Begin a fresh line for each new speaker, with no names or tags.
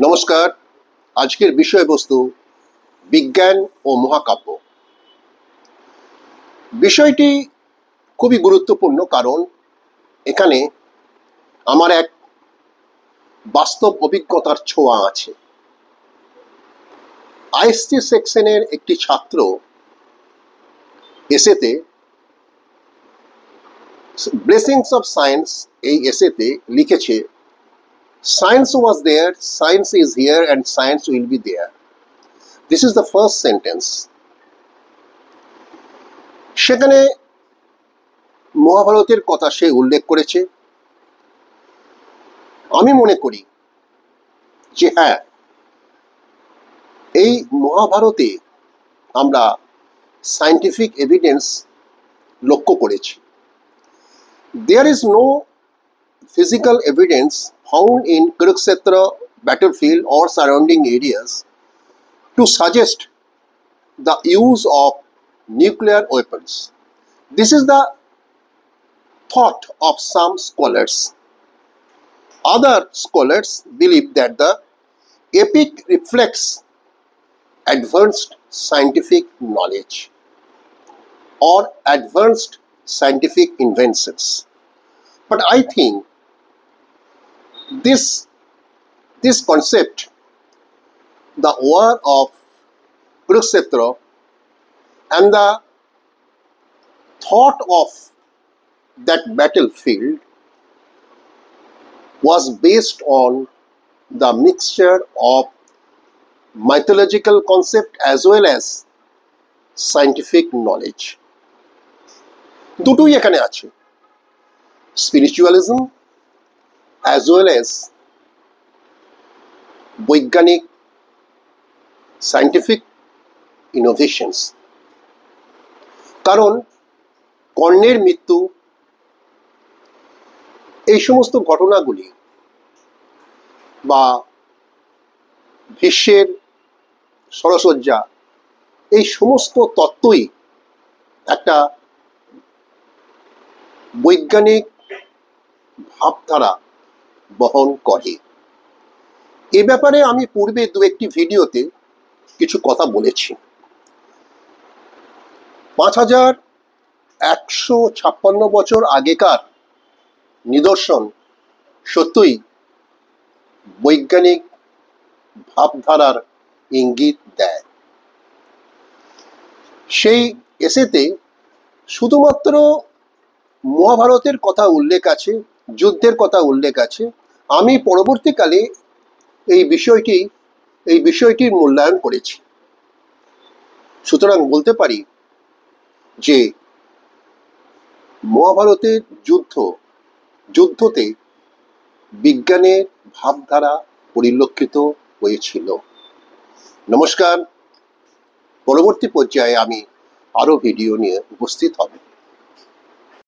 নমস্কার। আজকের বিষয়বস্তু বিজ্ঞান ও মহাকাব্য। বিষয়টি খুবই গুরুত্বপূর্ণ, কারণ এখানে আমার এক বাস্তব অভিজ্ঞতার ছোঁয়া আছে। আইএসসি সেকশনের একটি ছাত্র এসেতে ব্লেসিংস অফ সায়েন্স এই এসেতে লিখেছে, science was there, science is here and science will be there. This is the first sentence. সেখানে মহাভারতের কথা সে উল্লেখ করেছে। আমি মনে করি যে হ্যাঁ, এই মহাভারতে আমরা সায়েন্টিফিক এভিডেন্স লক্ষ্য করেছি। There is no physical evidence found in Kurukshetra battlefield or surrounding areas to suggest the use of nuclear weapons. This is the thought of some scholars. Other scholars believe that the epic reflects advanced scientific knowledge or advanced scientific inventions. But I think this concept, the war of Kurukshetra, and the thought of that battlefield was based on the mixture of mythological concept as well as scientific knowledge. দুটোই এখানে আছে, spiritualism as well as বৈজ্ঞানিক scientific innovations. কারণ কর্ণের মৃত্যু, এই সমস্ত ঘটনাগুলি বা ভীষ্মের সরসজ্জা, এই সমস্ত তত্ত্বই একটা বৈজ্ঞানিক ভাবধারা বহন করে। এ ব্যাপারে আমি পূর্বে দু একটি ভিডিওতে কিছু কথা বলেছি। 5156 বছর আগেকার নিদর্শন সত্যই বৈজ্ঞানিক ভাবধারার ইঙ্গিত দেয়। সেই এসেতে শুধুমাত্র মহাভারতের কথা উল্লেখ আছে, যুদ্ধের কথা উল্লেখ আছে। আমি পরবর্তীকালে এই বিষয়টির মূল্যায়ন করেছি। সুতরাং বলতে পারি যে মহাভারতের যুদ্ধতে বিজ্ঞানের ভাবধারা পরিলক্ষিত হয়েছিল। নমস্কার। পরবর্তী পর্যায়ে আমি আরো ভিডিও নিয়ে উপস্থিত হব।